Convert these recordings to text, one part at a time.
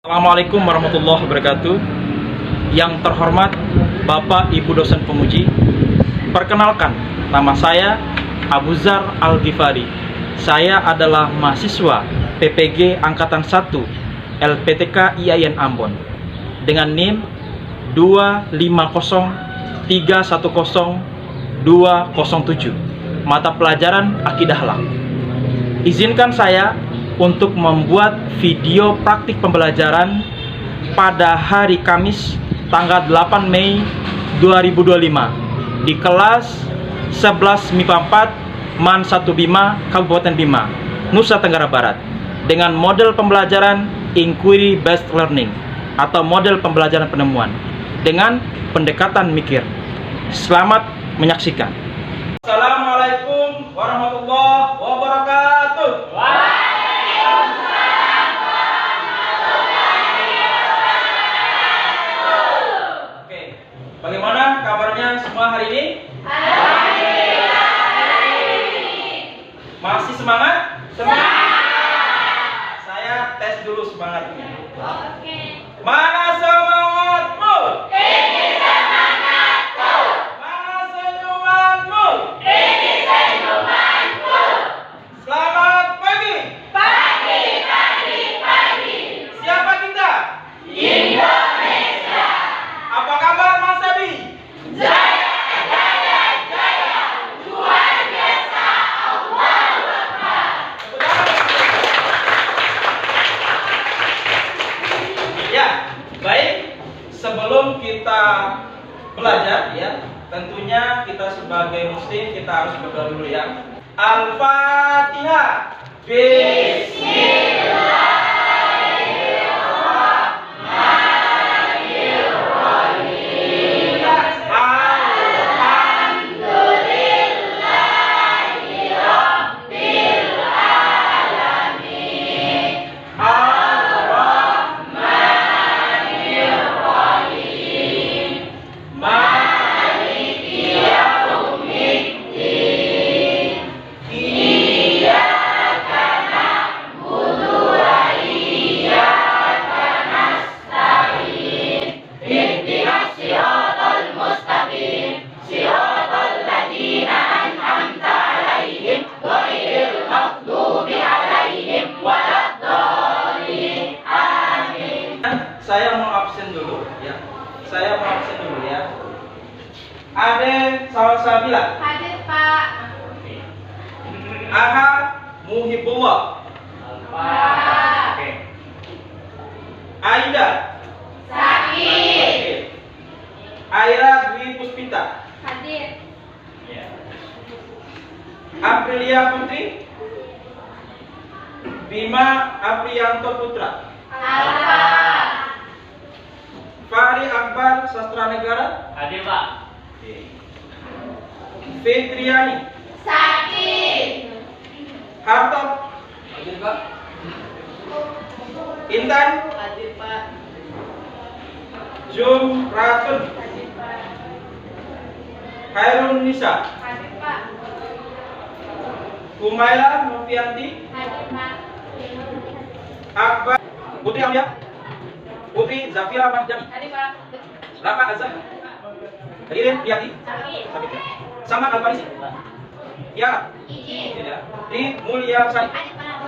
Assalamualaikum warahmatullahi wabarakatuh. Yang terhormat Bapak Ibu dosen pemuji, perkenalkan, nama saya Abu Zar Al-Ghifari. Saya adalah mahasiswa PPG Angkatan 1 LPTK IAIN Ambon dengan NIM 250310207, mata pelajaran Akidah Akhlak. Izinkan saya untuk membuat video praktik pembelajaran pada hari Kamis tanggal 8 Mei 2025 di kelas 11 MIPA 4 MAN 1 Bima, Kabupaten Bima, Nusa Tenggara Barat, dengan model pembelajaran Inquiry Based Learning atau model pembelajaran penemuan dengan pendekatan mikir. Selamat menyaksikan. Assalamualaikum warahmatullahi wabarakatuh. Bagaimana kabarnya semua hari ini? Masih semangat? Semangat! Saya tes dulu semangatnya. Oke. Mana semangatmu? Ini semangatku. Mana senyumanmu? Ini senyumanku. Selamat pagi. Pagi. Siapa kita? Indonesia. Apa kabar Mas Abi? Jaya. Luar biasa. Allahu Akbar. Ya, baik. Sebelum kita belajar ya, tentunya kita sebagai muslim kita harus berdoa dulu ya. Al-Fatihah. Bismillah. Saya mau absen dulu ya. Ade Salsabila. Hadir, Pak. Aha Muhibullah. Pak. Oke. Aida. Sakit. Aira Dwi Puspita. Hadir. Aprilia Putri. Bima Aprianto Putra. Apa? Fahri Akbar Sastra Negara. Hadir, Pak. Fitriani. Sakit. Hartop. Hadir, Pak. Intan. Hadir, Pak. Jum Ratun. Hadir, Pak. Khairun Nisa. Hadir, Pak. Humaila Novianti. Hadir, Pak. Akbar. Putri Amya. Putri Zafira Mahjani. Hadir, Pak. Rafa Azhar. Ririn Riyadi. Sakit. Sama Alfarisi. Ya. Izin. Ya. Tri Mulia Sari. Hadir, Pak.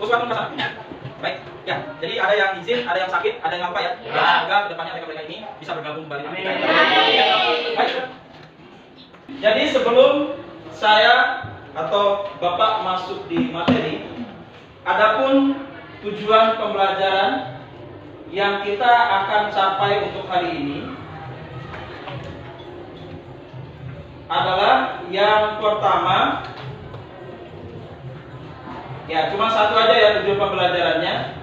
Uswatun Hasanah. Baik. Ya. Jadi ada yang izin, ada yang sakit, ada yang apa ya? Ya. Dan semoga kedepannya mereka ini bisa bergabung kembali dengan kita. Amin. Baik. Jadi sebelum saya atau Bapak masuk di materi, adapun tujuan pembelajaran yang kita akan capai untuk hari ini adalah yang pertama, ya cuma satu aja ya tujuan pembelajarannya,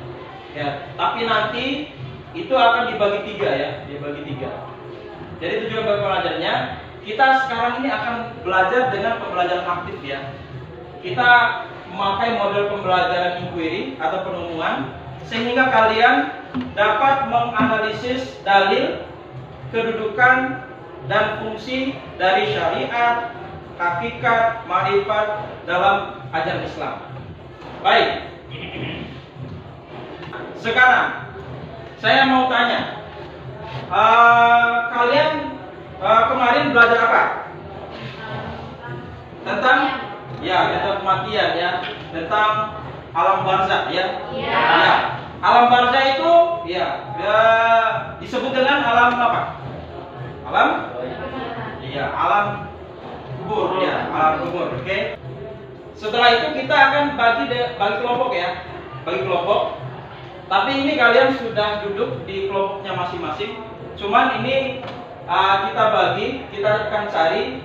ya tapi nanti itu akan dibagi tiga ya, dibagi tiga. Jadi tujuan pembelajarannya kita sekarang ini akan belajar dengan pembelajaran aktif ya. Kita memakai model pembelajaran inquiry atau penemuan sehingga kalian dapat menganalisis dalil, kedudukan, dan fungsi dari syariat, hakikat, ma'rifat dalam ajaran Islam. Baik. Sekarang saya mau tanya, kalian kemarin belajar apa? Tentang tentang kematian ya, tentang alam barzakh ya. Ya. Alam barzakh itu disebut dengan alam apa? Alam? Iya, alam kubur ya, alam kubur. Oke. Setelah itu kita akan bagi kelompok ya, bagi kelompok. Tapi ini kalian sudah duduk di kelompoknya masing-masing. Cuman ini kita akan cari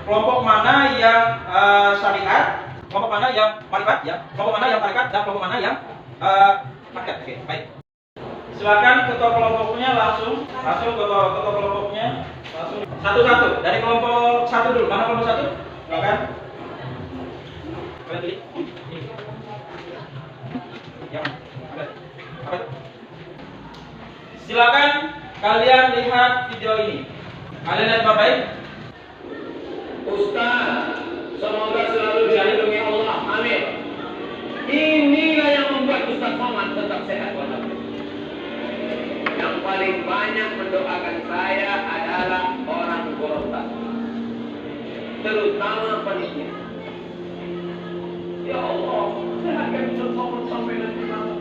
kelompok mana yang syariat, kelompok mana yang marifat ya, kelompok mana yang tarekat, dan kelompok mana yang hakikat. Oke, baik. Silakan ketua kelompoknya langsung ketua kelompoknya langsung satu-satu dari kelompok satu dulu. Mana kelompok satu? Silakan. Kalian pilih. Ya. Apa? Silakan kalian lihat video ini. Kalian lihat baik-baik. Ustaz, semoga selalu dilindungi Allah. Amin. Inilah yang membuat Ustaz Muhammad tetap sehat walafiat. Yang paling banyak mendoakan saya adalah orang Gorontalo, terutama panitia. Ya Allah, sehatkan Ustaz Muhammad sampai nanti malam.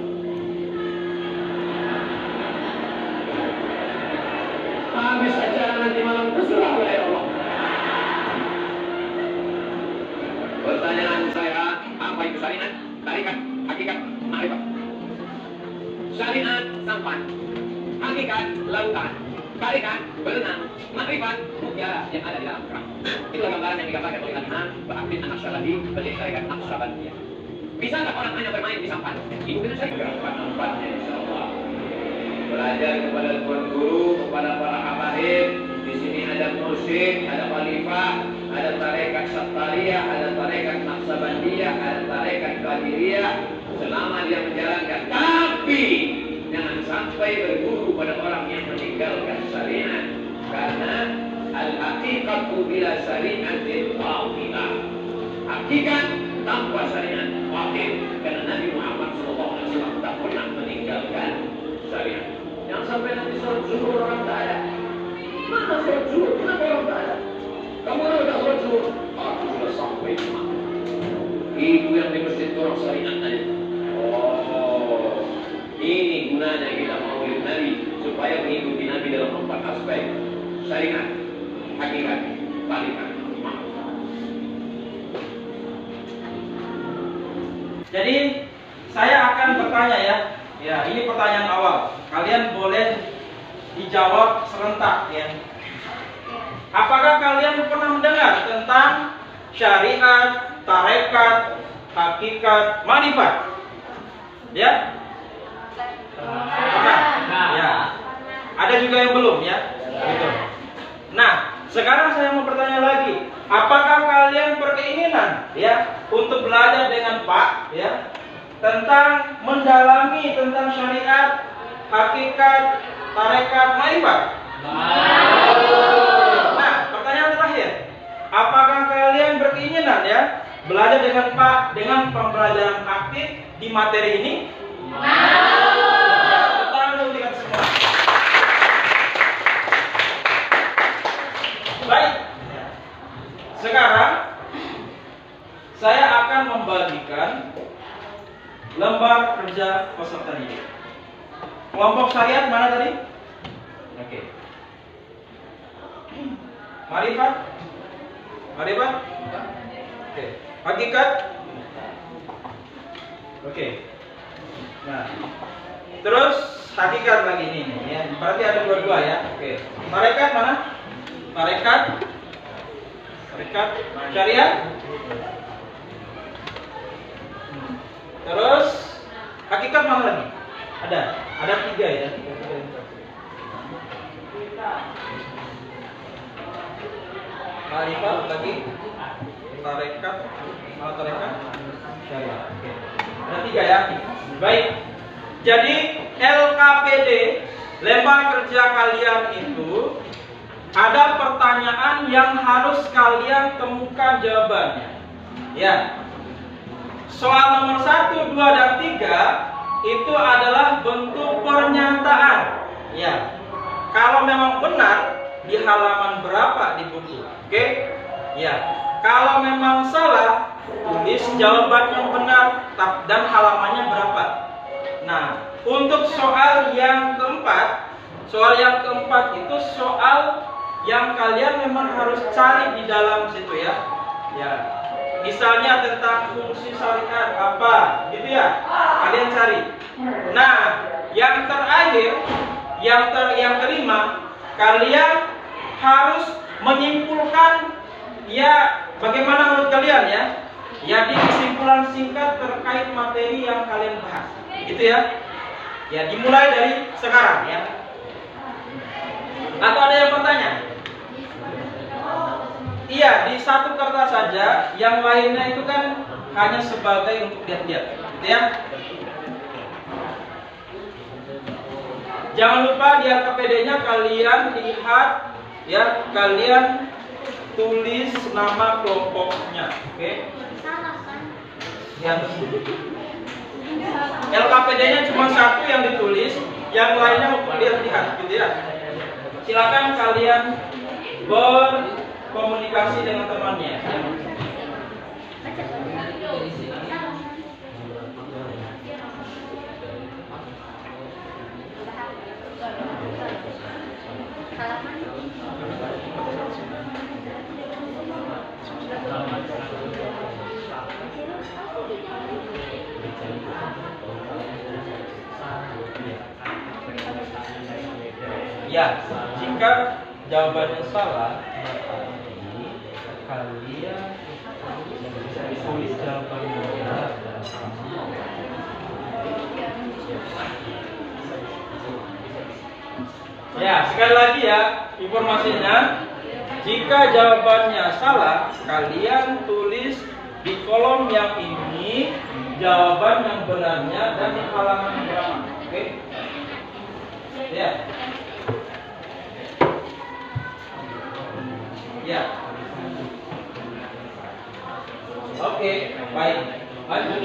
Habis acara nanti malam terserahlah ya Allah. Pertanyaan saya, apa itu syariat, tarekat, hakikat, marifat? Syariat sampan, hakikat lautan, tarekat berenang, marifat mutiara yang ada di dalam kerang. Itulah gambaran yang digambarkan oleh Al-Imam berarti anak syaradi menjadi tarekat Naqsyabandiyah. Bisakah orang hanya bermain di sampan? Itu dengan syariat. Manfaatnya insyaallah. Belajar kepada tuan guru, kepada para habaib. Di sini ada mursyid, ada khalifah, ada tarekat Sattariyah, ada tarekat Naqsyabandiyah, ada tarekat Qadiriyah. Selama dia menjalankan, tapi jangan sampai berguru pada orang yang meninggalkan syariat. Karena al-haqiqatu bila syari'atin batilah. Hakikat tanpa syariat batil. Karena Nabi Muhammad SAW tak pernah meninggalkan syariat. Jangan sampai nanti sholat zuhur orang tak ada. Mana sholat zuhur? Kenapa orang tak ada? Kamu tahu tak sholat zuhur? Aku sudah sampai di mana? Itu yang di masjid orang syariat tadi. Oh, ini gunanya kita maulid Nabi supaya mengikuti Nabi dalam 4 aspek: syariat, hakikat, tarekat, marifat. Jadi saya akan bertanya ya. Ya, ini pertanyaan awal. Kalian boleh dijawab serentak ya. Apakah kalian pernah mendengar tentang syariat, tarekat, hakikat, marifat? Ya? Pernah? Ya. Ada juga yang belum ya? Gitu. Nah, sekarang saya mau bertanya lagi. Apakah kalian berkeinginan ya untuk belajar dengan Pak ya tentang mendalami tentang syariat, hakikat, tarekat, marifat? Nah, pertanyaan terakhir. Apakah kalian berkeinginan ya belajar dengan Pak dengan pembelajaran aktif di materi ini? Semua. Baik. Sekarang saya akan membagikan lembar kerja peserta didik. Kelompok syariat mana tadi? Oke. Marifat? Marifat? Oke. Hakikat? Oke. Nah, terus hakikat lagi ini ya. Berarti ada dua-dua ya. Oke. Tarekat mana? Tarekat? Tarekat syariat? Terus hakikat mana lagi? Ada 3 ya. Marifat lagi, tarekat, mana tarekat? Syariat. Oke. Ada 3 ya. Baik. Jadi LKPD lembar kerja kalian itu ada pertanyaan yang harus kalian temukan jawabannya. Ya. soal nomor 1, 2, dan 3 itu adalah bentuk pernyataan. Ya. Kalau memang benar di halaman berapa di buku? Oke? Ya. Kalau memang salah, tulis jawaban yang benar dan halamannya berapa. Nah, untuk soal yang keempat itu soal yang kalian memang harus cari di dalam situ ya. Ya. Misalnya tentang fungsi syariat apa, gitu ya. Kalian cari. Nah, yang terakhir, yang kelima, kalian harus menyimpulkan ya bagaimana menurut kalian ya. Jadi kesimpulan singkat terkait materi yang kalian bahas. Gitu ya. Ya, dimulai dari sekarang ya. Atau ada yang bertanya? Iya, di satu kertas saja, yang lainnya itu kan hanya sebagai untuk lihat-lihat, gitu ya. Jangan lupa di LKPD-nya kalian lihat ya, kalian tulis nama kelompoknya, oke? Ya. LKPD-nya cuma satu yang ditulis, yang lainnya untuk lihat-lihat, gitu ya. Silakan kalian berkomunikasi dengan temannya. Ya, jika jawabannya salah, berarti kalian tulis jawabannya benar. Ya, sekali lagi ya informasinya. Jika jawabannya salah, kalian tulis di kolom yang ini jawaban yang benarnya dan di halaman berapa. Oke? Ya. Ya. Oke, baik. Lanjut.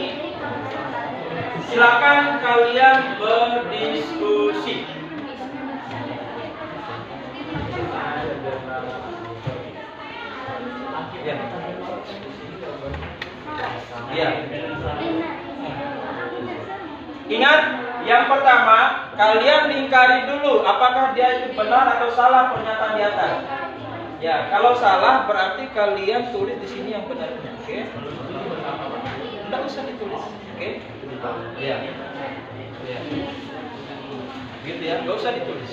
Silakan kalian berdiskusi. Ya. Ya. Ingat, yang pertama, kalian lingkari dulu apakah dia itu benar atau salah pernyataan di atas. Ya, kalau salah berarti kalian tulis di sini yang benarnya, oke? Tidak usah ditulis, oke? Ya. Ya. Gitu ya, nggak usah ditulis.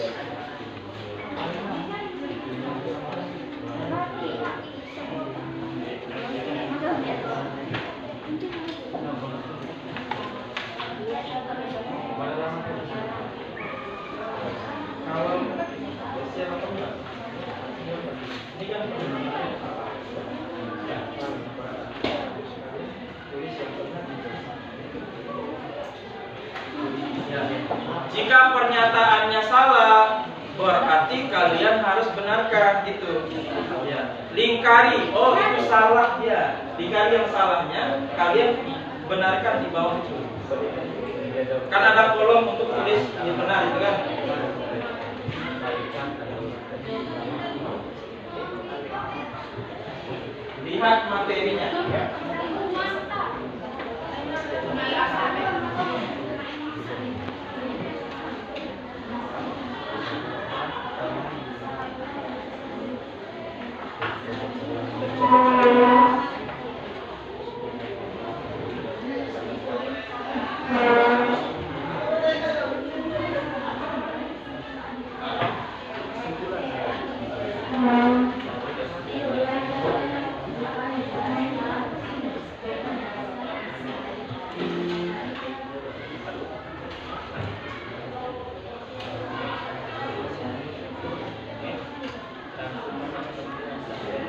Jika pernyataannya salah, berarti kalian harus benarkan gitu. Ya. Lingkari, oh itu salah ya. Lingkari yang salahnya, kalian benarkan di bawah itu. Kan ada kolom untuk tulis yang benar itu kan. Lihat materinya. Ya.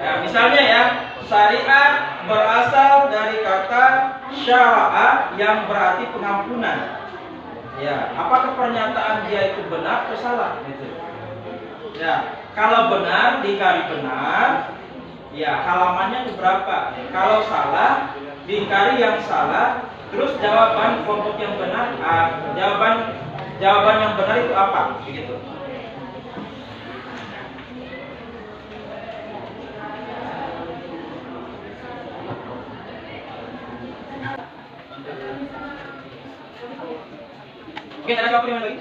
Nah, misalnya ya, syariat berasal dari kata syara'a yang berarti pengampunan. Ya, apakah pernyataan dia itu benar atau salah? Gitu. Ya, kalau benar dikali benar, ya halamannya itu berapa? Kalau salah diingkari yang salah, terus jawaban kelompok yang benar, jawaban yang benar itu apa? Begitu. Oke, ada jawab yang lagi?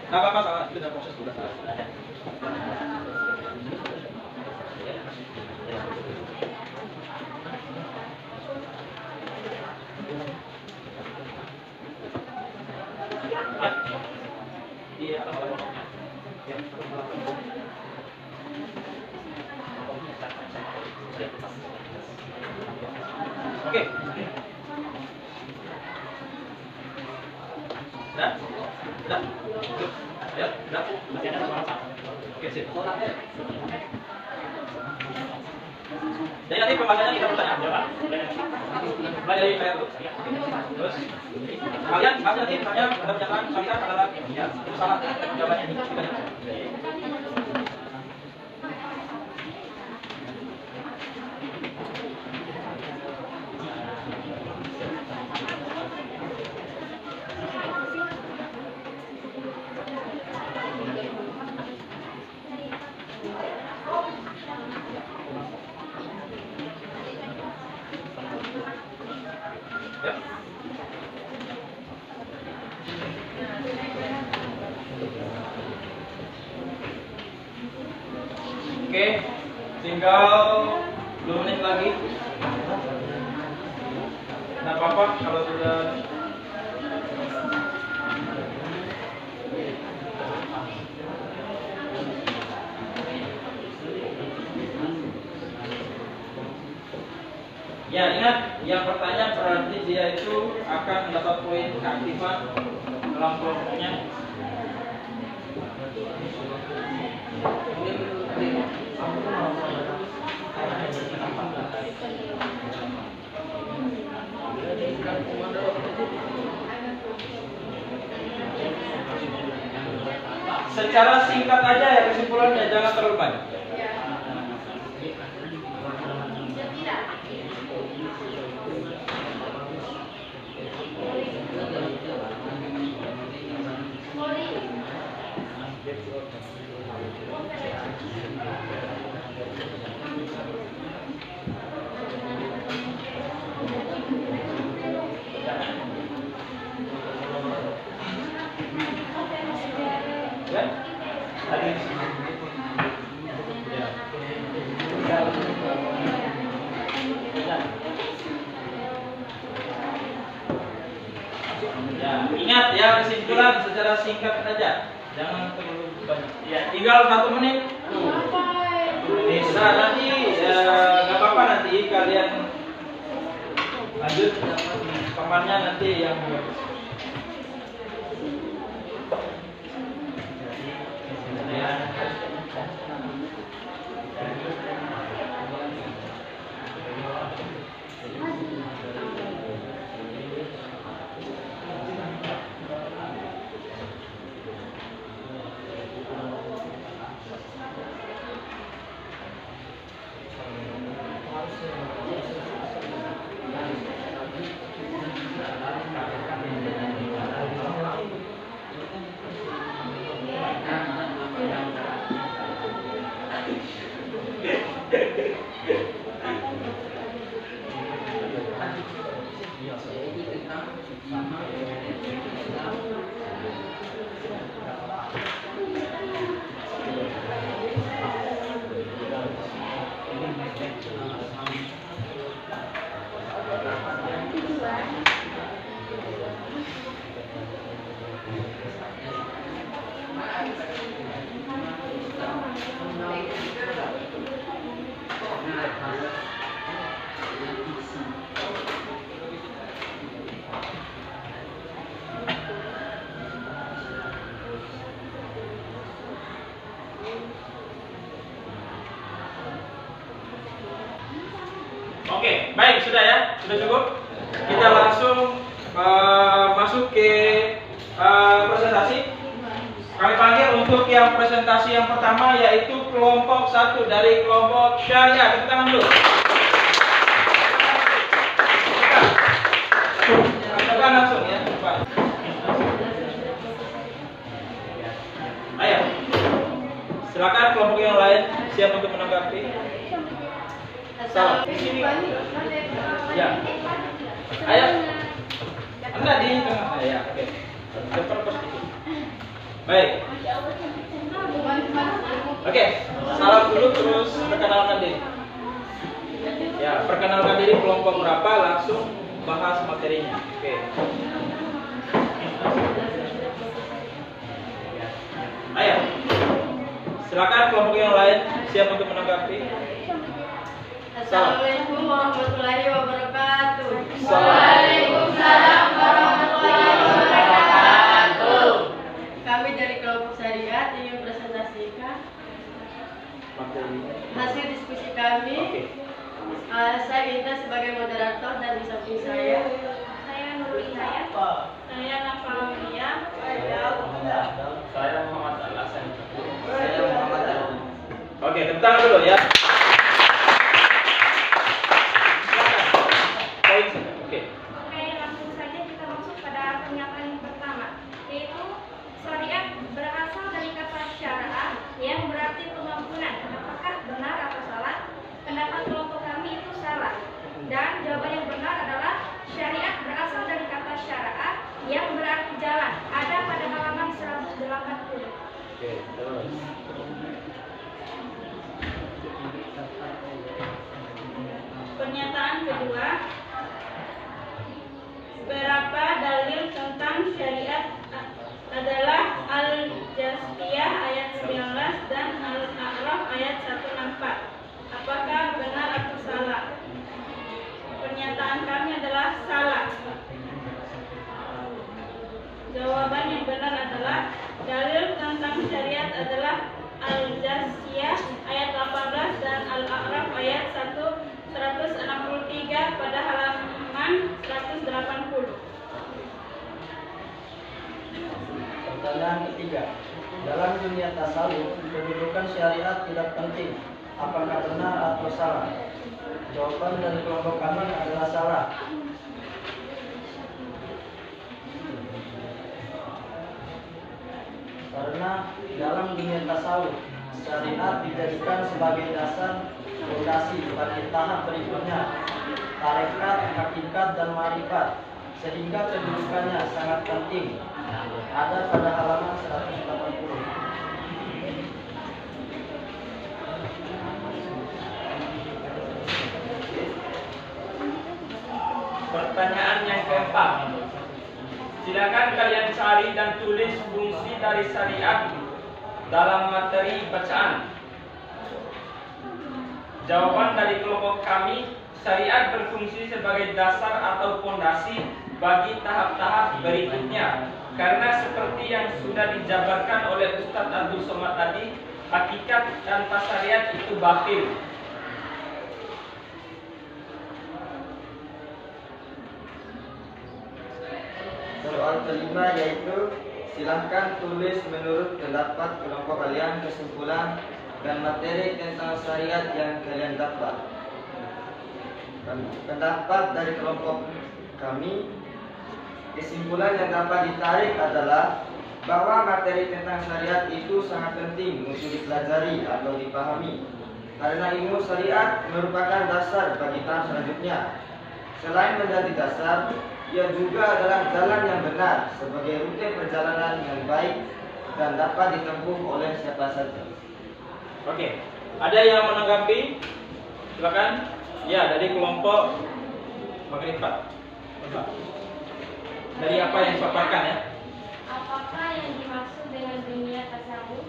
Nggak apa-apa, salah. Itu udah proses sudah salah. Iya, oke. Dah? Dah? Ya, dah. Masih ada masalah. Oke, sip. Jadi nanti pembahasannya kita bertanya jawab. Mulai dari saya dulu. Terus kalian pasti nanti tanya ada pernyataan saya adalah ya itu salah jawabannya ini. Ya. Oke, tinggal 2 menit lagi. Tidak apa-apa kalau sudah. Ya, ingat yang bertanya berarti dia itu akan mendapat poin keaktifan dalam kelompoknya. Secara singkat aja ya kesimpulannya, jangan terlalu banyak. Ya, ingat ya kesimpulan secara singkat saja, jangan terlalu banyak. Ya, tinggal 1 menit. Nah, nanti nggak apa-apa nanti kalian lanjut pamannya nanti yang baik, sudah ya, sudah cukup. Kita langsung masuk ke presentasi. Kami panggil untuk yang presentasi yang pertama yaitu kelompok 1 dari kelompok syariah. Tepuk tangan dulu. Silakan langsung ya, Pak. Ayo. Silakan kelompok yang lain siap untuk menanggapi. Salam. Di sini. Ya. Ayo. Anda di tengah. Ya, oke. Depan pos sedikit. Baik. Oke, salam dulu terus perkenalkan diri. Ya, perkenalkan diri kelompok berapa langsung bahas materinya. Oke. Ayo. Silakan kelompok yang lain siap untuk menanggapi. Assalamualaikum warahmatullahi wabarakatuh. Waalaikumsalam warahmatullahi wabarakatuh. Kami dari kelompok syariat ingin presentasikan hasil diskusi kami. Oke. Saya Inta sebagai moderator dan di samping saya Nurul Inayat, saya Nafalia, Saya Muhammad Al-Hasan. Saya Muhammad Al. Oke, tepuk tangan dulu ya. Poin saja. Oke. Oke, langsung saja kita masuk pada pernyataan yang pertama, yaitu syariat berasal dari kata syara'ah yang berarti pengampunan. Apakah benar atau salah? Pendapat kelompok kami itu salah. Dan jawaban yang benar adalah syariat berasal dari kata syara'ah yang berarti jalan. Ada pada halaman 180. Oke, terus. Pernyataan kedua, beberapa dalil tentang syariat adalah Al-Jathiyah ayat 19 dan Al-A'raf ayat 164. Apakah benar atau salah? Pernyataan kami adalah salah. Jawaban yang benar adalah dalil tentang syariat adalah Al-Jathiyah ayat 18 dan Al-A'raf ayat 163 pada halaman 180. Pertanyaan ketiga, dalam dunia tasawuf, kedudukan syariat tidak penting. Apakah benar atau salah? Jawaban dari kelompok kami adalah salah. Karena dalam dunia tasawuf, syariat dijadikan sebagai dasar fondasi bagi tahap berikutnya, tarekat, hakikat, dan marifat, sehingga kedudukannya sangat penting. Ada pada halaman 180. Pertanyaan yang keempat. Silakan kalian cari dan tulis fungsi dari syariat dalam materi bacaan. Jawaban dari kelompok kami, syariat berfungsi sebagai dasar atau fondasi bagi tahap-tahap berikutnya. Karena seperti yang sudah dijabarkan oleh Ustadz Abdul Somad tadi, hakikat tanpa syariat itu batil. Soal kelima yaitu, silahkan tulis menurut pendapat kelompok kalian kesimpulan dan materi tentang syariat yang kalian dapat. Pendapat dari kelompok kami, kesimpulan yang dapat ditarik adalah bahwa materi tentang syariat itu sangat penting untuk dipelajari atau dipahami, karena ilmu syariat merupakan dasar bagi tahap selanjutnya. Selain menjadi dasar, ia juga adalah jalan yang benar sebagai rute perjalanan yang baik dan dapat ditempuh oleh siapa saja. Oke, ada yang menanggapi? Silakan. Ya, dari kelompok Makrifat. Dari apa yang dipaparkan ya? Apakah yang dimaksud dengan dunia tasawuf?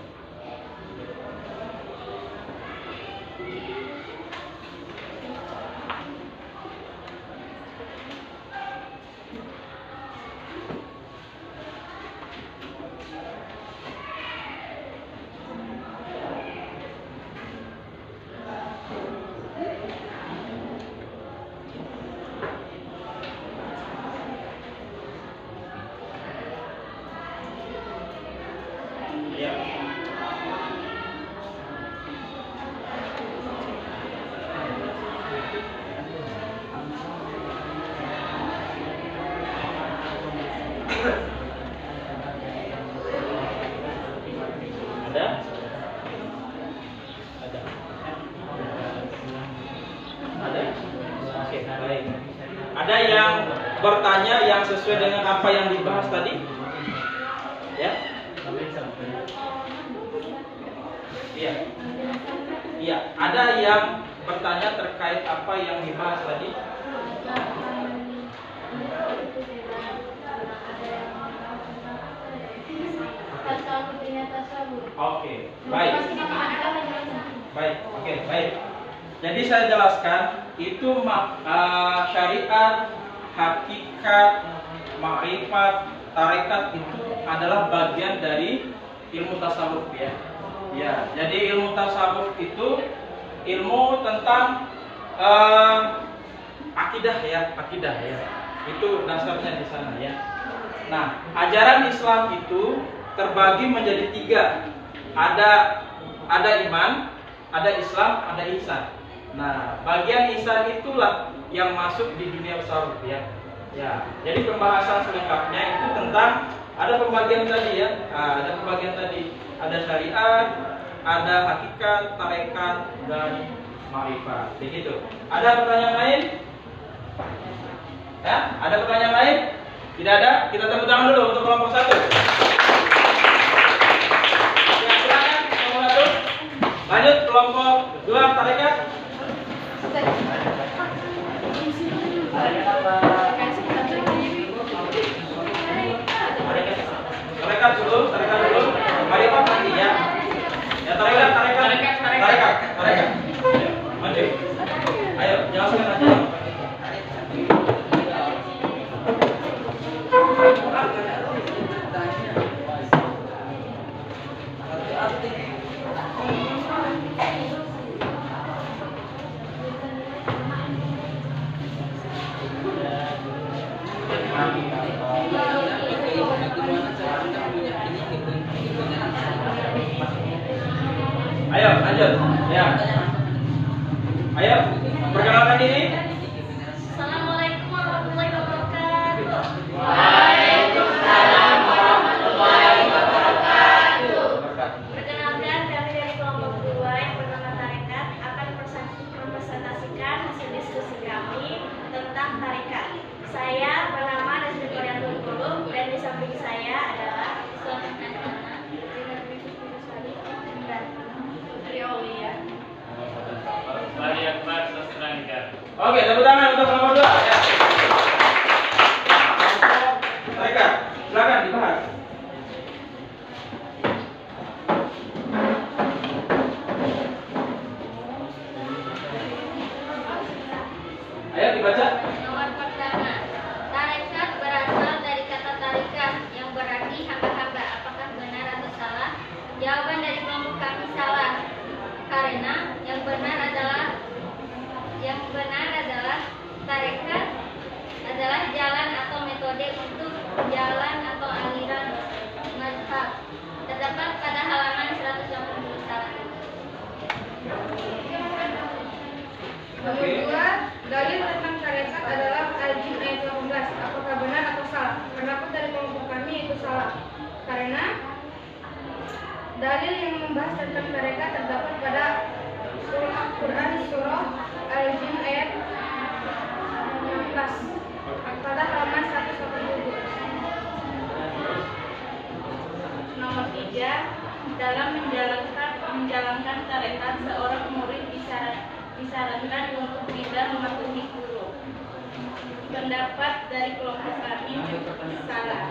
bertanya yang sesuai dengan apa yang dibahas tadi? Ya. Iya. Iya, ada yang bertanya terkait apa yang dibahas tadi? Oke, baik. Baik, oke, baik. Jadi saya jelaskan itu syariat, hakikat, makrifat, tarekat itu adalah bagian dari ilmu tasawuf ya. Ya, jadi ilmu tasawuf itu ilmu tentang akidah ya. Itu dasarnya di sana ya. Nah, ajaran Islam itu terbagi menjadi 3. Ada iman, ada Islam, ada ihsan. Nah, bagian ihsan itulah yang masuk di dunia tasawuf ya. Ya, jadi pembahasan selengkapnya itu tentang ada pembagian tadi ya. Ada pembagian tadi. Ada syariat, ada hakikat, tarekat, dan makrifat. Begitu. Ada pertanyaan lain? Ya, ada pertanyaan lain? Tidak ada? Kita tepuk tangan dulu untuk kelompok 1. Ya, silakan kelompok 1. Lanjut kelompok 2 tarekat. Tarekat dulu. Makrifat nanti ya. Ya, tarekat. Maju. Ayo, jelaskan aja. Ayo, lanjut. Ya. Ayo, perkenalkan diri. Assalamualaikum warahmatullahi wabarakatuh. Waalaikumsalam warahmatullahi wabarakatuh. Perkenalkan, kami dari kelompok 2 yang bernama Tarekat akan mempresentasikan hasil diskusi kami tentang tarekat. Saya bernama Nasri Koreatul Qulub dan di samping saya adalah Oke, tepuk tangan untuk kelompok 2 ya. Tarekat, silakan dibahas. Ayo dibaca. Nomor pertama, tarekat berasal dari kata tarikat yang berarti hamba-hamba. Apakah benar atau salah? Jawaban dari kelompok kami salah. Karena yang benar adalah tarekat adalah jalan atau metode untuk jalan atau aliran mazhab. Terdapat pada halaman 181. Nomor 2, dalil tentang tarekat adalah Al-Jin ayat 18. Apakah benar atau salah? Pendapat dari kelompok kami itu salah. Karena dalil yang membahas tentang tarekat terdapat pada surah Al-Quran surah Al-Jin ayat 16 pada halaman 187. Nomor 3, dalam menjalankan tarekat seorang murid disarankan untuk tidak mematuhi guru. Pendapat dari kelompok kami salah.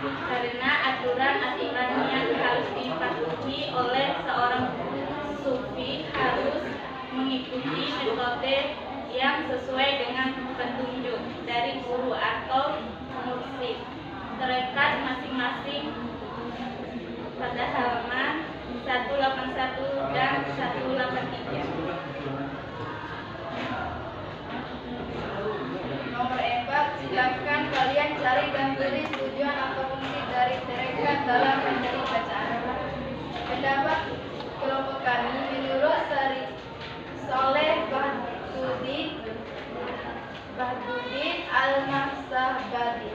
Karena aturan-aturan yang harus dipatuhi oleh seorang sufi harus mengikuti metode yang sesuai dengan petunjuk dari guru atau mursyid. Tarekat masing-masing pada halaman 181 dan 183. Nomor 4, silakan kalian cari dan tulis tujuan atau fungsi dari tarekat dalam mencari bacaan. Pendapat kelompok kami menurut Saleh Bahduddin Al-Mahsabadi.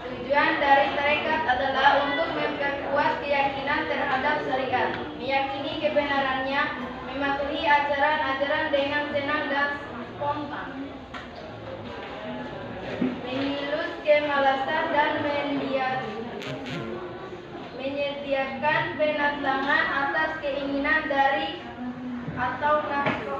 Tujuan dari tarekat adalah untuk memperkuat keyakinan terhadap syariat, meyakini kebenarannya, mematuhi ajaran-ajaran dengan senang dan spontan, mengelus kemalasan dan menyediakan penatlangan atas keinginan dari atau nafsu.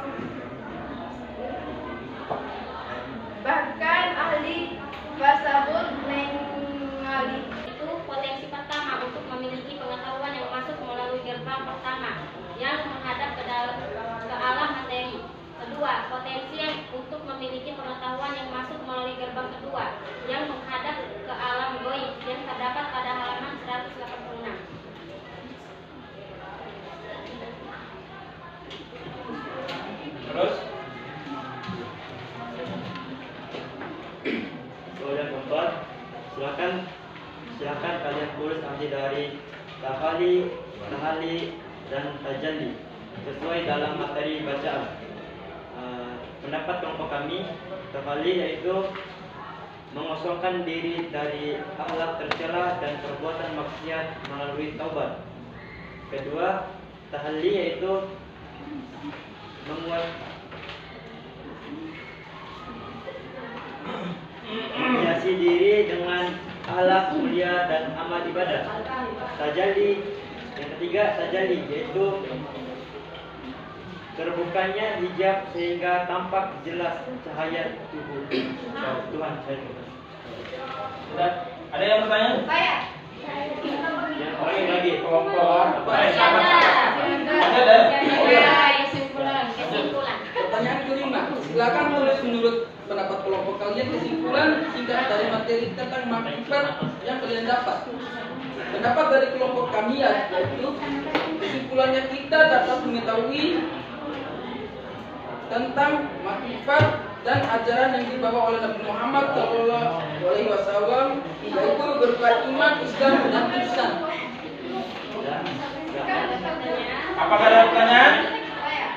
Bahkan ahli tasawuf mengalih. Itu potensi pertama untuk memiliki pengetahuan yang masuk melalui gerbang pertama yang menghadap ke alam materi. Kedua, potensi yang untuk memiliki pengetahuan yang masuk melalui gerbang kedua yang menghadap ke alam goib yang terdapat pada halaman 186. Terus Soalan keempat, silakan kalian tulis arti dari tafali, tahali, dan tajalli sesuai dalam materi bacaan. Pendapat kelompok kami, tafali yaitu mengosongkan diri dari akhlak tercela dan perbuatan maksiat melalui taubat. Kedua, tahali yaitu menghiasi diri dengan akhlak mulia dan amal ibadah. Tajalli, yang ketiga tajalli yaitu terbukanya hijab sehingga tampak jelas cahaya tubuh Tuhan. sudah ada yang bertanya? Saya. Yang orang lagi Kelompok Ada. ada. Kesimpulan. Pertanyaan kelima, silakan tulis menurut pendapat kelompok kalian kesimpulan singkat dari materi tentang makrifat yang kalian dapat. Pendapat dari kelompok kami yaitu kesimpulannya kita dapat mengetahui tentang makrifat dan ajaran yang dibawa oleh Nabi Muhammad SAW, yaitu berupa iman, Islam, dan ihsan. Apakah ada pertanyaan? Saya.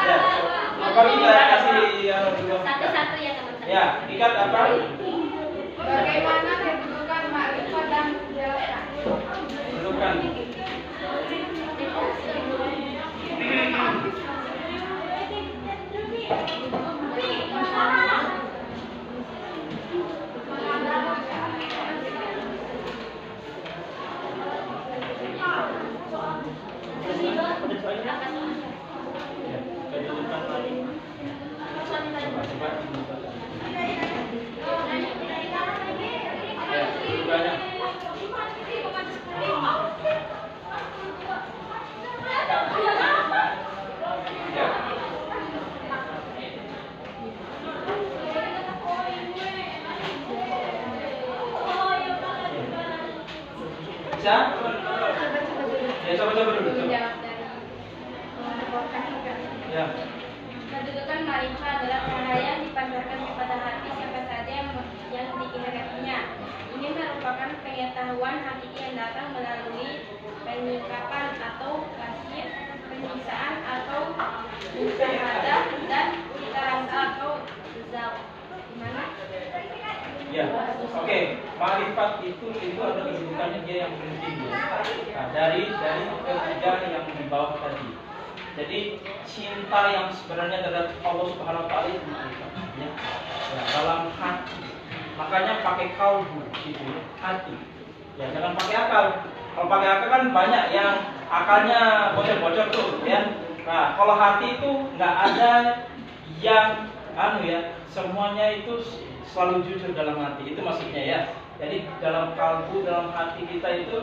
Ya. Apa kita kasih yang dua? Satu-satu ya teman-teman. Ya, ikat apa? Bagaimana kedudukan makrifat dan kejelasan? Dudukan. Ya, dudukannya. Ya. Bisa? Ya, coba dulu. Coba. Menjawab dari kelompok hakikat. Ya. Kedudukan makrifat adalah cahaya yang dipancarkan kepada hati siapa saja yang dikehendakinya. Ini merupakan pengetahuan hakiki yang datang melalui penyikapan atau kasih, penyiksaan atau musyahadah dan cita rasa atau zauq. Gimana? Ya, oke. Makrifat itu adalah kedudukannya dia yang paling tinggi. Nah, dari ketiga yang di bawah tadi. Jadi cinta yang sebenarnya terhadap Allah Subhanahu Wa Taala itu ya, dalam hati. Makanya pakai kalbu gitu ya, hati. Ya, jangan pakai akal. Kalau pakai akal kan banyak yang akalnya bocor-bocor tuh, ya. Nah, kalau hati itu nggak ada yang semuanya itu selalu jujur dalam hati. Itu maksudnya ya. Jadi dalam kalbu, dalam hati kita itu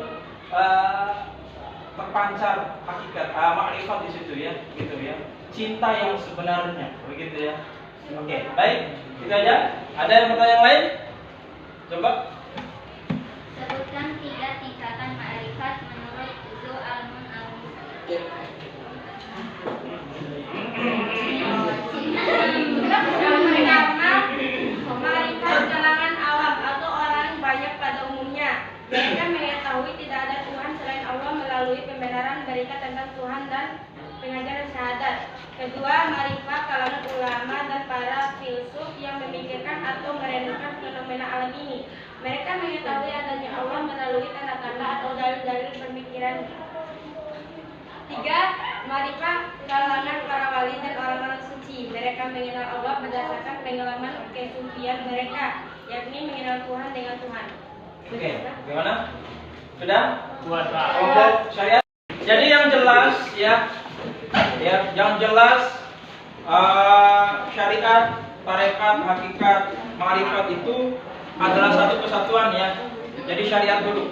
terpancar hakikat, makrifat di situ ya, gitu ya. Cinta yang sebenarnya, begitu ya. Oke, baik. Itu aja. Ada yang pertanyaan lain? Coba. Sebutkan 3 tingkatan makrifat menurut Zu Almun Yang pertama, makrifat kalangan awam atau orang banyak pada umumnya. Mereka mengetahui tidak ada Tuhan selain Allah melalui pembenaran berita tentang Tuhan dan pengajaran syahadat. Kedua, makrifat kalangan ulama dan para filsuf yang memikirkan atau merenungkan fenomena alam ini. Mereka mengetahui adanya Allah melalui tanda-tanda atau dalil-dalil pemikiran. Tiga, marifah kalangan para wali dan orang-orang suci. Mereka mengenal Allah berdasarkan pengalaman kesucian mereka, yakni mengenal Tuhan dengan Tuhan. Oke, bagaimana? Sudah? Kelompok syariat. Jadi yang jelas ya, yang jelas syariat, tarekat, hakikat, ma'rifat itu adalah satu kesatuan ya. Jadi syariat dulu,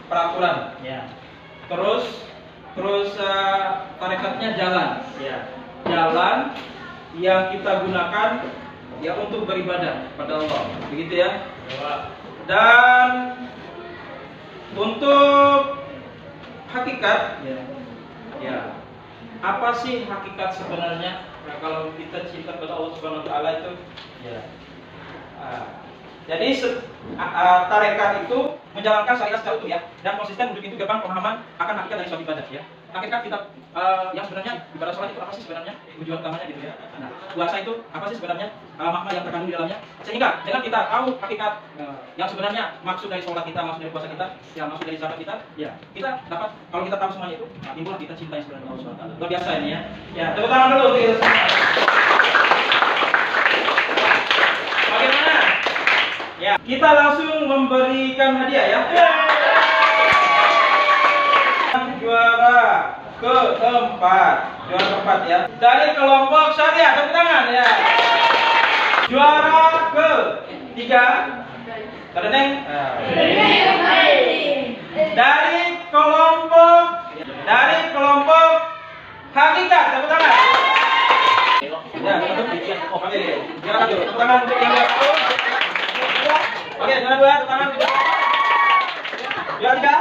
peraturan. Ya. Terus tarekatnya jalan. Ya. Jalan yang kita gunakan ya untuk beribadah pada Allah. Begitu ya. Dan untuk hakikat, ya, apa sih hakikat sebenarnya? Nah, kalau kita cinta kepada Allah Subhanahu Wa Taala itu, ya. Jadi tarekat itu menjalankan syariat secara utuh ya, dan konsisten menunjukkan itu gerbang pemahaman akan hakikat dari suatu ibadah ya. Hakikat kita yang sebenarnya ibadah sholat itu apa sih sebenarnya tujuan utamanya gitu ya. Nah, puasa itu apa sih sebenarnya makna yang terkandung di dalamnya. Sehingga dengan kita tahu hakikat yang sebenarnya maksud dari sholat kita, maksud dari puasa kita, yang maksud dari zakat kita, ya kita dapat, kalau kita tahu semuanya itu, timbullah kita cinta yang sebenarnya Allah Subhanahu Wa Taala. Luar biasa ini ya. Ya, tepuk tangan dulu untuk kita semua. Bagaimana? Ya, kita langsung memberikan hadiah ya. Juara keempat ya. Dari kelompok syariah, tepuk tangan ya. Juara ketiga. Terdeneng. Dari kelompok hakikat, tepuk tangan. Ya, oke. Juara satu, tepuk tangan untuk yang satu. Oke, juara dua, tepuk tangan. Juara tiga.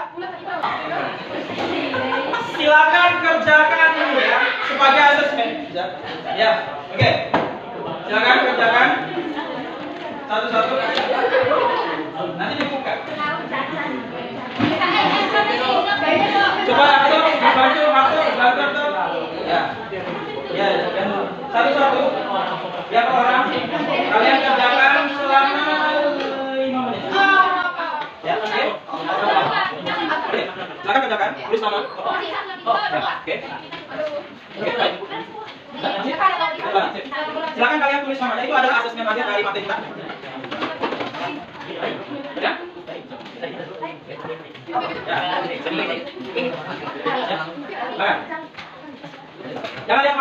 Silakan kerjakan dulu ya sebagai asesmen. Ya, oke. Silakan kerjakan satu-satu. Nanti dibuka. Coba aku bantu. Ya. Ya, satu-satu. Ya, orang. Kalian kerjakan selama 5 menit. Ya, oke. Silakan kerjakan, tulis nama. Oke. Baik. Silakan kalian tulis namanya. Itu adalah asesmen akhir dari materi kita. Ya. Jangan lihat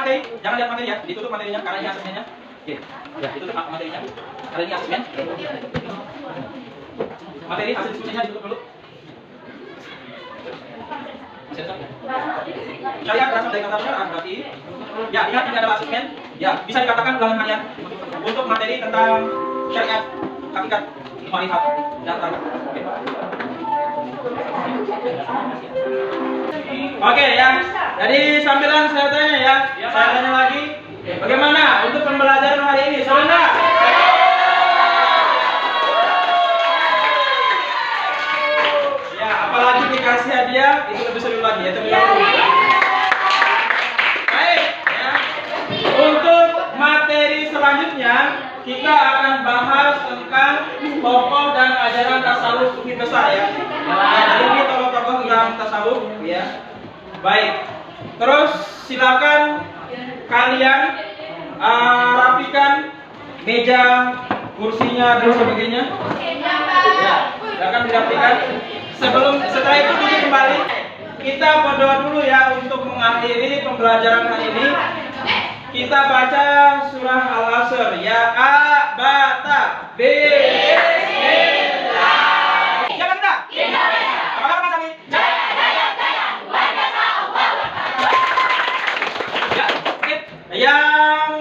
materi ya. Ditutup materinya karena ini asesmennya. Oke. Ya, ditutup materinya. Karena ini asesmen. Materi hasil diskusinya ditutup dulu. Syariat berasal dari kata syar'ah berarti ya, ingat ini adalah asesmen. Ya, bisa dikatakan ulangan harian untuk materi tentang syariat, hakikat, ma'rifat dan tarekat. Oke ya. Jadi sambilan saya tanya ya. Saya tanya lagi. Bagaimana untuk pembelajaran hari ini? Seru enggak? Ya, apalagi dikasih hadiah itu lebih seru lagi ya. Baik ya. Untuk materi selanjutnya kita akan bahas tentang tokoh dan ajaran tasawuf sufi besar ya. Jadi ini tokoh-tokoh tentang tasawuf ya. Baik. Terus silakan kalian rapikan meja, kursinya dan sebagainya. Ya, silakan dirapikan. Setelah itu duduk kembali. Kita berdoa dulu ya untuk mengakhiri pembelajaran hari ini. Kita baca surah Al-Asr ya. A, ba, ta, Bismillah. Siapa kita? Apa kabar kami? Ya, oke. Yang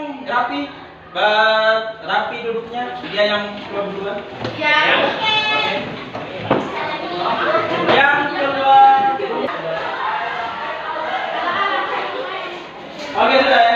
rapi duduknya. Dia yang keluar duluan. Ya. Oke. Yang keluar. Oke, sudah ya.